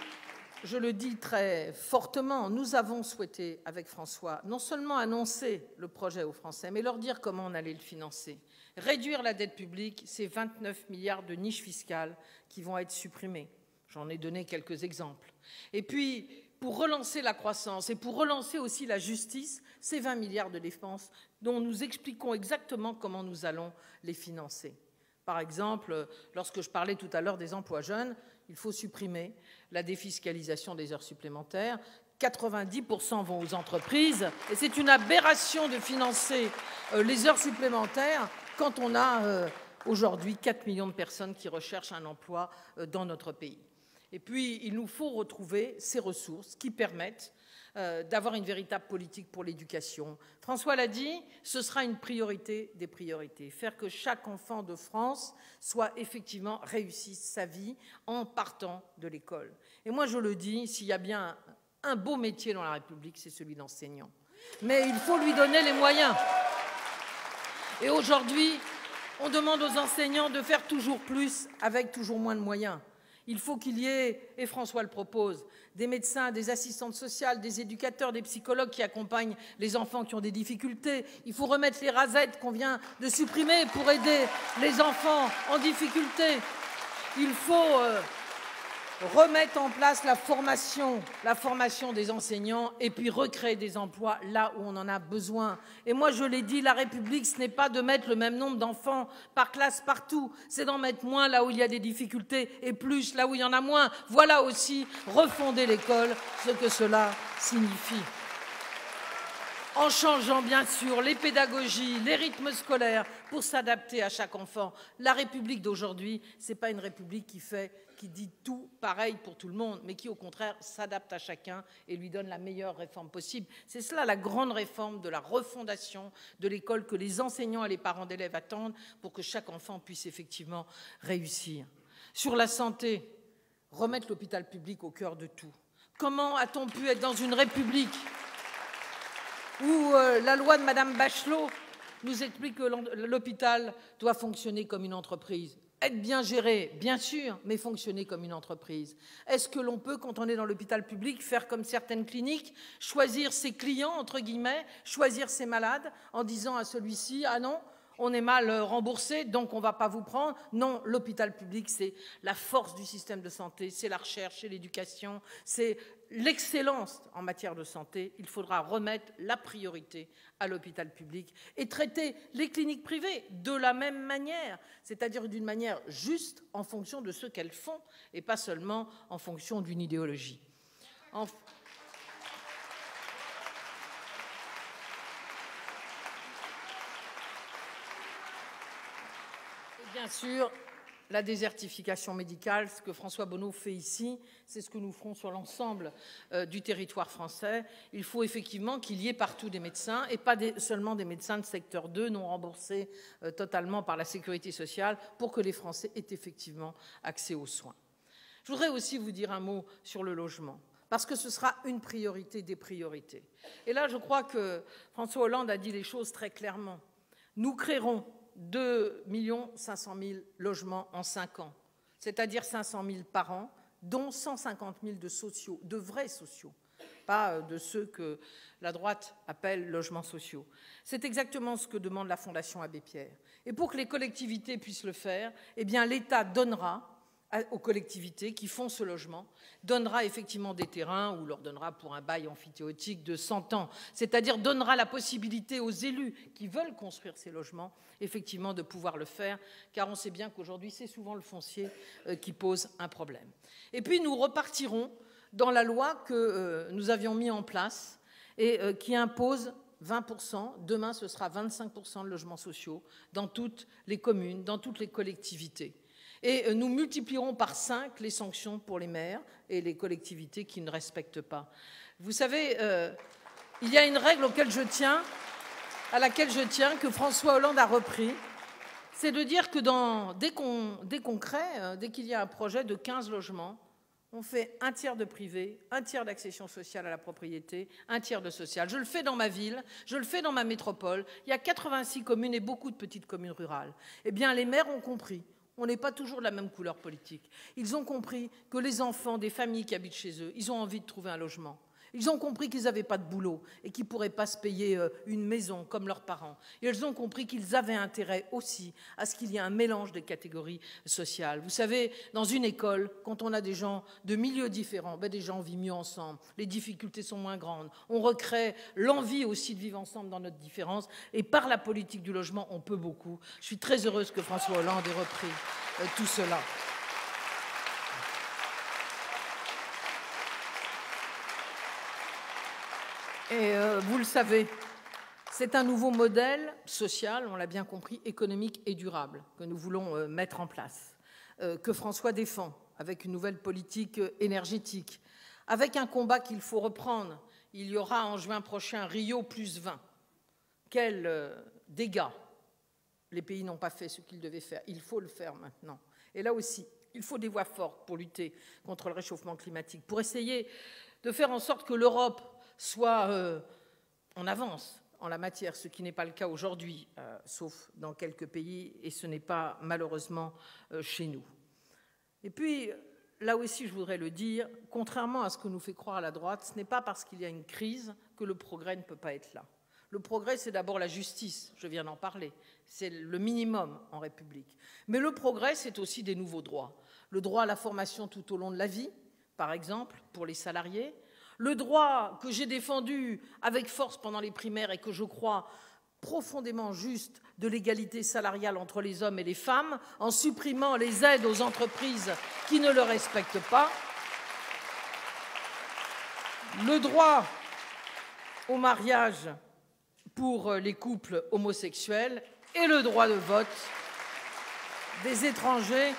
Speaker 1: je le dis très fortement, nous avons souhaité, avec François, non seulement annoncer le projet aux Français, mais leur dire comment on allait le financer. Réduire la dette publique, c'est 29 milliards de niches fiscales qui vont être supprimées. J'en ai donné quelques exemples. Et puis, pour relancer la croissance et pour relancer aussi la justice, c'est 20 milliards de dépenses dont nous expliquons exactement comment nous allons les financer. Par exemple, lorsque je parlais tout à l'heure des emplois jeunes, il faut supprimer la défiscalisation des heures supplémentaires. 90% vont aux entreprises et c'est une aberration de financer les heures supplémentaires quand on a aujourd'hui 4 millions de personnes qui recherchent un emploi dans notre pays. Et puis, il nous faut retrouver ces ressources qui permettent d'avoir une véritable politique pour l'éducation. François l'a dit, ce sera une priorité des priorités. Faire que chaque enfant de France soit effectivement réussisse sa vie en partant de l'école. Et moi, je le dis, s'il y a bien un beau métier dans la République, c'est celui d'enseignant. Mais il faut lui donner les moyens. Et aujourd'hui, on demande aux enseignants de faire toujours plus avec toujours moins de moyens. Il faut qu'il y ait, et François le propose, des médecins, des assistantes sociales, des éducateurs, des psychologues qui accompagnent les enfants qui ont des difficultés. Il faut remettre les rasettes qu'on vient de supprimer pour aider les enfants en difficulté. Il faut remettre en place la formation des enseignants et puis recréer des emplois là où on en a besoin. Et moi, je l'ai dit, la République, ce n'est pas de mettre le même nombre d'enfants par classe partout, c'est d'en mettre moins là où il y a des difficultés et plus là où il y en a moins. Voilà aussi refonder l'école, ce que cela signifie. En changeant bien sûr les pédagogies, les rythmes scolaires pour s'adapter à chaque enfant. La République d'aujourd'hui, ce n'est pas une République qui dit tout pareil pour tout le monde, mais qui au contraire s'adapte à chacun et lui donne la meilleure réforme possible. C'est cela la grande réforme de la refondation de l'école que les enseignants et les parents d'élèves attendent pour que chaque enfant puisse effectivement réussir. Sur la santé, remettre l'hôpital public au cœur de tout. Comment a-t-on pu être dans une République où la loi de Mme Bachelot nous explique que l'hôpital doit fonctionner comme une entreprise? Être bien géré, bien sûr, mais fonctionner comme une entreprise. Est-ce que l'on peut, quand on est dans l'hôpital public, faire comme certaines cliniques, choisir ses clients, entre guillemets, choisir ses malades, en disant à celui-ci « Ah non, on est mal remboursé, donc on ne va pas vous prendre ». Non, l'hôpital public, c'est la force du système de santé, c'est la recherche, c'est l'éducation, c'est l'excellence en matière de santé. Il faudra remettre la priorité à l'hôpital public et traiter les cliniques privées de la même manière, c'est-à-dire d'une manière juste en fonction de ce qu'elles font et pas seulement en fonction d'une idéologie. Bien sûr, la désertification médicale, ce que François Bonneau fait ici, c'est ce que nous ferons sur l'ensemble du territoire français. Il faut effectivement qu'il y ait partout des médecins et pas seulement des médecins de secteur 2 non remboursés totalement par la sécurité sociale pour que les Français aient effectivement accès aux soins. Je voudrais aussi vous dire un mot sur le logement, parce que ce sera une priorité des priorités. Et là, je crois que François Hollande a dit les choses très clairement. Nous créerons 2 500 000 logements en 5 ans, c'est-à-dire 500 000 par an, dont 150 000 de sociaux, de vrais sociaux, pas de ceux que la droite appelle logements sociaux. C'est exactement ce que demande la Fondation Abbé Pierre. Et pour que les collectivités puissent le faire, eh bien, l'État donnera aux collectivités qui font ce logement, donnera effectivement des terrains ou leur donnera pour un bail amphithéotique de 100 ans, c'est-à-dire donnera la possibilité aux élus qui veulent construire ces logements, effectivement, de pouvoir le faire, car on sait bien qu'aujourd'hui, c'est souvent le foncier qui pose un problème. Et puis, nous repartirons dans la loi que nous avions mis en place et qui impose 20%, demain ce sera 25% de logements sociaux dans toutes les communes, dans toutes les collectivités. Et nous multiplierons par 5 les sanctions pour les maires et les collectivités qui ne respectent pas. Vous savez, il y a une règle à laquelle je tiens, que François Hollande a repris, c'est de dire que dès qu'on crée, dès qu'il y a un projet de 15 logements, on fait un tiers de privé, un tiers d'accession sociale à la propriété, un tiers de social. Je le fais dans ma ville, je le fais dans ma métropole. Il y a 86 communes et beaucoup de petites communes rurales. Eh bien, les maires ont compris. On n'est pas toujours de la même couleur politique. Ils ont compris que les enfants des familles qui habitent chez eux, ils ont envie de trouver un logement. Ils ont compris qu'ils n'avaient pas de boulot et qu'ils ne pourraient pas se payer une maison comme leurs parents. Et ils ont compris qu'ils avaient intérêt aussi à ce qu'il y ait un mélange des catégories sociales. Vous savez, dans une école, quand on a des gens de milieux différents, des gens vivent mieux ensemble, les difficultés sont moins grandes, on recrée l'envie aussi de vivre ensemble dans notre différence. Et par la politique du logement, on peut beaucoup. Je suis très heureuse que François Hollande ait repris tout cela. Et vous le savez, c'est un nouveau modèle social, on l'a bien compris, économique et durable que nous voulons mettre en place, que François défend avec une nouvelle politique énergétique, avec un combat qu'il faut reprendre. Il y aura en juin prochain Rio +20. Quels dégâts! Les pays n'ont pas fait ce qu'ils devaient faire. Il faut le faire maintenant. Et là aussi, il faut des voix fortes pour lutter contre le réchauffement climatique, pour essayer de faire en sorte que l'Europe soit en avance en la matière, ce qui n'est pas le cas aujourd'hui, sauf dans quelques pays, et ce n'est pas malheureusement chez nous. Et puis, là aussi, je voudrais le dire, contrairement à ce que nous fait croire la droite, ce n'est pas parce qu'il y a une crise que le progrès ne peut pas être là. Le progrès, c'est d'abord la justice, je viens d'en parler, c'est le minimum en République. Mais le progrès, c'est aussi des nouveaux droits. Le droit à la formation tout au long de la vie, par exemple, pour les salariés, le droit que j'ai défendu avec force pendant les primaires et que je crois profondément juste de l'égalité salariale entre les hommes et les femmes, en supprimant les aides aux entreprises qui ne le respectent pas, le droit au mariage pour les couples homosexuels et le droit de vote des étrangers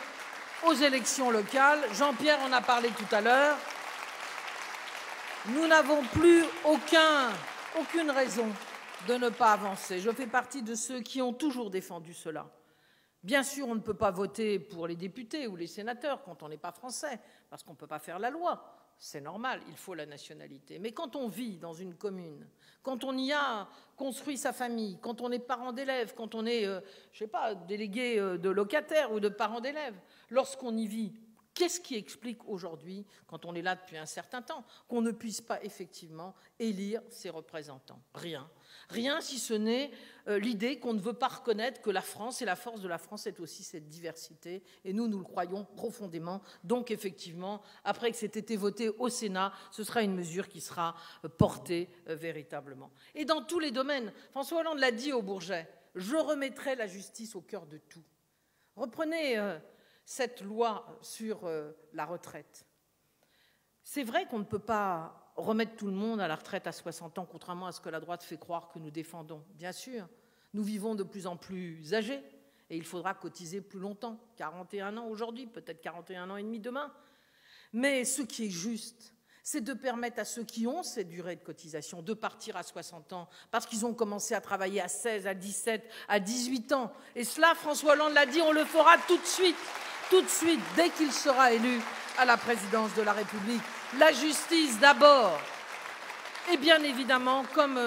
Speaker 1: aux élections locales. Jean-Pierre en a parlé tout à l'heure. Nous n'avons plus aucune raison de ne pas avancer. Je fais partie de ceux qui ont toujours défendu cela. Bien sûr, on ne peut pas voter pour les députés ou les sénateurs quand on n'est pas français, parce qu'on ne peut pas faire la loi. C'est normal, il faut la nationalité. Mais quand on vit dans une commune, quand on y a construit sa famille, quand on est parent d'élèves, quand on est, je ne sais pas, délégué de locataires ou de parents d'élèves, lorsqu'on y vit, qu'est-ce qui explique aujourd'hui, quand on est là depuis un certain temps, qu'on ne puisse pas effectivement élire ses représentants? Rien. Rien si ce n'est l'idée qu'on ne veut pas reconnaître que la France, et la force de la France, est aussi cette diversité. Et nous le croyons profondément. Donc effectivement, après que c'est été voté au Sénat, ce sera une mesure qui sera portée véritablement. Et dans tous les domaines, François Hollande l'a dit au Bourget, je remettrai la justice au cœur de tout. Reprenez cette loi sur la retraite. C'est vrai qu'on ne peut pas remettre tout le monde à la retraite à 60 ans, contrairement à ce que la droite fait croire que nous défendons. Bien sûr, nous vivons de plus en plus âgés, et Et il faudra cotiser plus longtemps, 41 ans aujourd'hui, peut-être 41 ans et demi demain. Mais ce qui est juste, c'est de permettre à ceux qui ont cette durée de cotisation de partir à 60 ans, parce qu'ils ont commencé à travailler à 16, à 17, à 18 ans. Et cela, François Hollande l'a dit, on le fera tout de suite, dès qu'il sera élu à la présidence de la République. La justice d'abord. Et bien évidemment, comme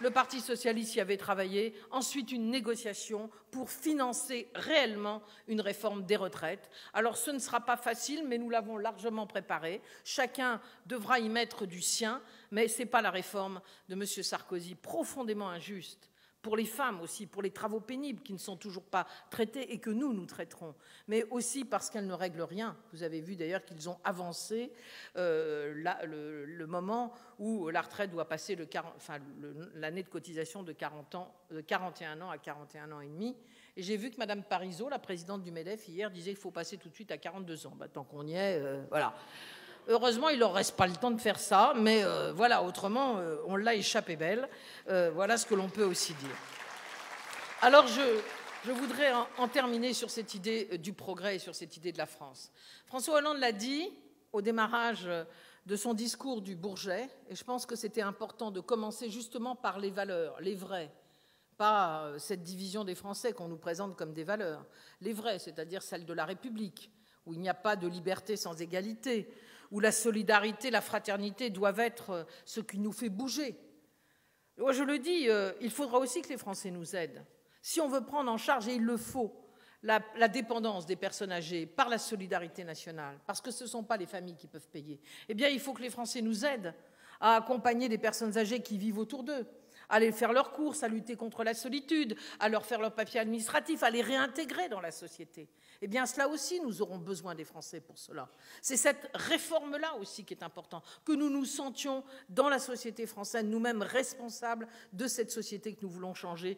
Speaker 1: le Parti socialiste y avait travaillé, ensuite une négociation pour financer réellement une réforme des retraites. Alors ce ne sera pas facile, mais nous l'avons largement préparé. Chacun devra y mettre du sien, mais ce n'est pas la réforme de M. Sarkozy, profondément injuste. Pour les femmes aussi, pour les travaux pénibles qui ne sont toujours pas traités et que nous traiterons, mais aussi parce qu'elles ne règlent rien. Vous avez vu d'ailleurs qu'ils ont avancé le moment où la retraite doit passer l'année de cotisation de 41 ans à 41 ans et demi. Et j'ai vu que Mme Parisot, la présidente du MEDEF, hier, disait qu'il faut passer tout de suite à 42 ans. Tant qu'on y est, voilà. Heureusement, il ne leur reste pas le temps de faire ça, mais voilà, autrement, on l'a échappé belle. Voilà ce que l'on peut aussi dire. Alors, je voudrais en terminer sur cette idée du progrès et sur cette idée de la France. François Hollande l'a dit au démarrage de son discours du Bourget, et je pense que c'était important de commencer justement par les valeurs, les vraies, pas cette division des Français qu'on nous présente comme des valeurs, les vraies, c'est-à-dire celles de la République, où il n'y a pas de liberté sans égalité, où la solidarité, la fraternité doivent être ce qui nous fait bouger. Moi, je le dis, il faudra aussi que les Français nous aident. Si on veut prendre en charge, et il le faut, la dépendance des personnes âgées par la solidarité nationale, parce que ce ne sont pas les familles qui peuvent payer, eh bien, il faut que les Français nous aident à accompagner les personnes âgées qui vivent autour d'eux, à aller faire leurs courses, à lutter contre la solitude, à leur faire leurs papiers administratifs, à les réintégrer dans la société. Eh bien, cela aussi, nous aurons besoin des Français pour cela. C'est cette réforme-là aussi qui est importante, que nous nous sentions dans la société française, nous-mêmes responsables de cette société que nous voulons changer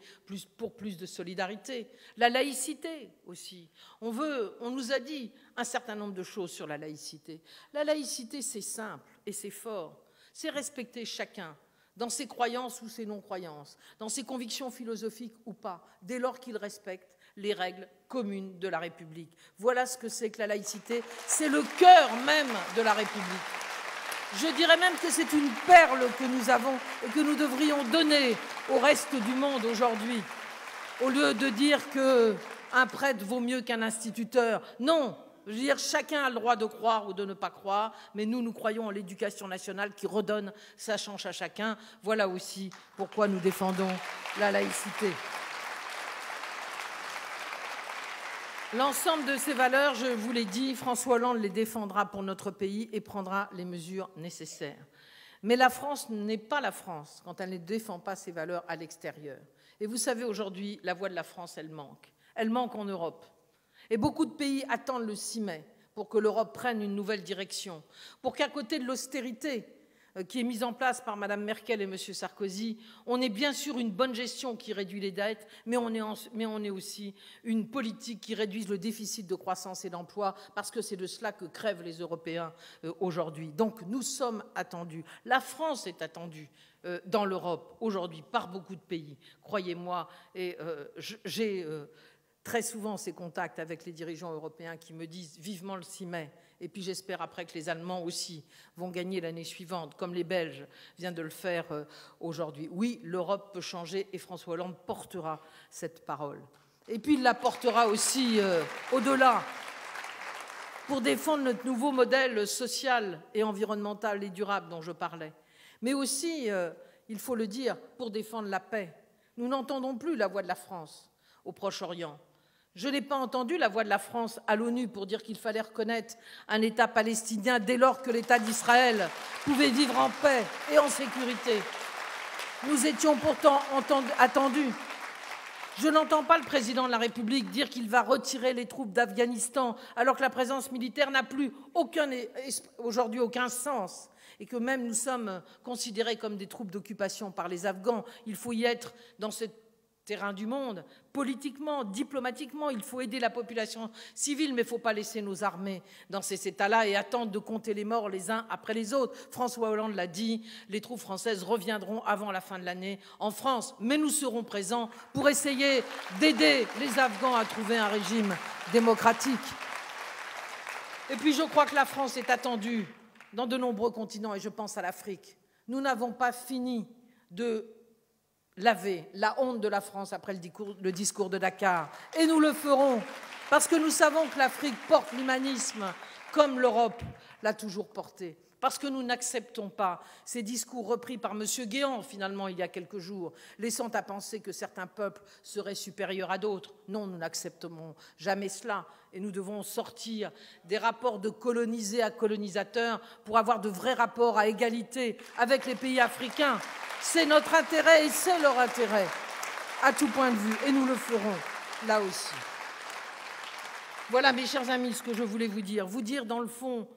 Speaker 1: pour plus de solidarité. La laïcité aussi. On nous a dit un certain nombre de choses sur la laïcité. La laïcité, c'est simple et c'est fort. C'est respecter chacun dans ses croyances ou ses non-croyances, dans ses convictions philosophiques ou pas, dès lors qu'il respecte les règles communes de la République. Voilà ce que c'est que la laïcité, c'est le cœur même de la République. Je dirais même que c'est une perle que nous avons et que nous devrions donner au reste du monde aujourd'hui, au lieu de dire qu'un prêtre vaut mieux qu'un instituteur. Non, je veux dire, chacun a le droit de croire ou de ne pas croire, mais nous croyons en l'éducation nationale qui redonne sa chance à chacun. Voilà aussi pourquoi nous défendons la laïcité. L'ensemble de ces valeurs, je vous l'ai dit, François Hollande les défendra pour notre pays et prendra les mesures nécessaires. Mais la France n'est pas la France quand elle ne défend pas ses valeurs à l'extérieur. Et vous savez, aujourd'hui, la voix de la France, elle manque. Elle manque en Europe. Et beaucoup de pays attendent le 6 mai pour que l'Europe prenne une nouvelle direction, pour qu'à côté de l'austérité qui est mise en place par Mme Merkel et M. Sarkozy, on ait bien sûr une bonne gestion qui réduit les dettes, mais on ait aussi une politique qui réduise le déficit de croissance et d'emploi, parce que c'est de cela que crèvent les Européens aujourd'hui. Donc nous sommes attendus. La France est attendue dans l'Europe aujourd'hui par beaucoup de pays, croyez-moi, et j'ai très souvent ces contacts avec les dirigeants européens qui me disent vivement le 6 mai. Et puis j'espère après que les Allemands aussi vont gagner l'année suivante, comme les Belges viennent de le faire aujourd'hui. Oui, l'Europe peut changer et François Hollande portera cette parole. Et puis il la portera aussi au-delà pour défendre notre nouveau modèle social et environnemental et durable dont je parlais. Mais aussi, il faut le dire, pour défendre la paix. Nous n'entendons plus la voix de la France au Proche-Orient. Je n'ai pas entendu la voix de la France à l'ONU pour dire qu'il fallait reconnaître un État palestinien dès lors que l'État d'Israël pouvait vivre en paix et en sécurité. Nous étions pourtant attendus. Je n'entends pas le président de la République dire qu'il va retirer les troupes d'Afghanistan alors que la présence militaire n'a plus aujourd'hui aucun sens et que même nous sommes considérés comme des troupes d'occupation par les Afghans. Il faut y être dans cette terrain du monde, politiquement, diplomatiquement, il faut aider la population civile, mais il ne faut pas laisser nos armées dans ces états-là et attendre de compter les morts les uns après les autres. François Hollande l'a dit, les troupes françaises reviendront avant la fin de l'année en France, mais nous serons présents pour essayer d'aider les Afghans à trouver un régime démocratique. Et puis je crois que la France est attendue dans de nombreux continents, et je pense à l'Afrique. Nous n'avons pas fini de laver la honte de la France après le discours de Dakar. Et nous le ferons, parce que nous savons que l'Afrique porte l'humanisme comme l'Europe l'a toujours porté. Parce que nous n'acceptons pas ces discours repris par M. Guéant, finalement, il y a quelques jours, laissant à penser que certains peuples seraient supérieurs à d'autres. Non, nous n'accepterons jamais cela. Et nous devons sortir des rapports de colonisés à colonisateurs pour avoir de vrais rapports à égalité avec les pays africains. C'est notre intérêt et c'est leur intérêt, à tout point de vue. Et nous le ferons, là aussi. Voilà, mes chers amis, ce que je voulais vous dire. Vous dire, dans le fond,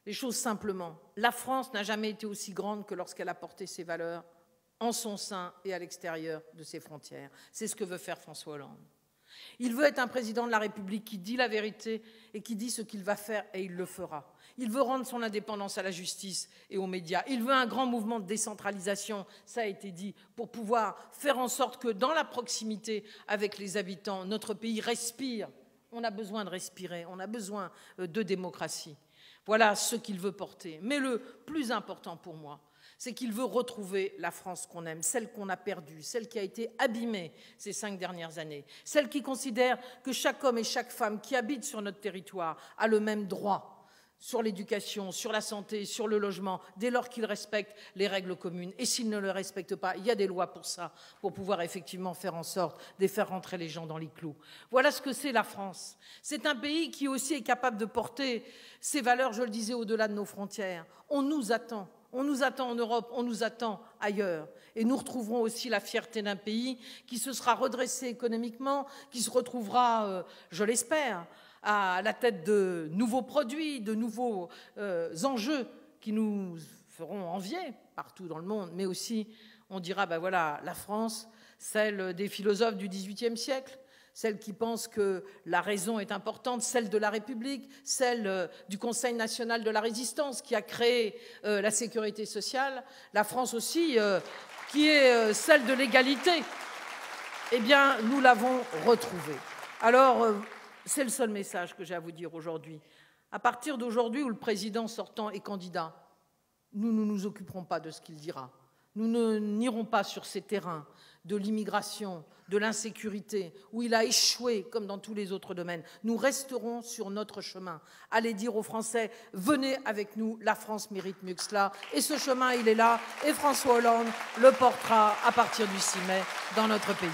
Speaker 1: les choses simplement. La France n'a jamais été aussi grande que lorsqu'elle a porté ses valeurs en son sein et à l'extérieur de ses frontières. C'est ce que veut faire François Hollande. Il veut être un président de la République qui dit la vérité et qui dit ce qu'il va faire et il le fera. Il veut rendre son indépendance à la justice et aux médias. Il veut un grand mouvement de décentralisation, ça a été dit, pour pouvoir faire en sorte que dans la proximité avec les habitants, notre pays respire. On a besoin de respirer, on a besoin de démocratie. Voilà ce qu'il veut porter. Mais le plus important pour moi, c'est qu'il veut retrouver la France qu'on aime, celle qu'on a perdue, celle qui a été abîmée ces 5 dernières années, celle qui considère que chaque homme et chaque femme qui habite sur notre territoire a le même droit sur l'éducation, sur la santé, sur le logement, dès lors qu'il respecte les règles communes. Et s'il ne le respecte pas, il y a des lois pour ça, pour pouvoir effectivement faire en sorte de faire rentrer les gens dans les clous. Voilà ce que c'est la France. C'est un pays qui aussi est capable de porter ses valeurs, je le disais, au-delà de nos frontières. On nous attend. On nous attend en Europe, on nous attend ailleurs. Et nous retrouverons aussi la fierté d'un pays qui se sera redressé économiquement, qui se retrouvera, je l'espère, à la tête de nouveaux produits, de nouveaux enjeux qui nous feront envier partout dans le monde. Mais aussi, on dira, ben voilà, la France, celle des philosophes du XVIIIe siècle, celle qui pense que la raison est importante, celle de la République, celle du Conseil national de la résistance qui a créé la sécurité sociale, la France aussi, qui est celle de l'égalité, eh bien, nous l'avons retrouvée. Alors, c'est le seul message que j'ai à vous dire aujourd'hui. À partir d'aujourd'hui où le président sortant est candidat, nous ne nous occuperons pas de ce qu'il dira. Nous n'irons pas sur ces terrains de l'immigration, de l'insécurité, où il a échoué comme dans tous les autres domaines. Nous resterons sur notre chemin. Allez dire aux Français, venez avec nous, la France mérite mieux que cela. Et ce chemin, il est là, et François Hollande le portera à partir du 6 mai dans notre pays.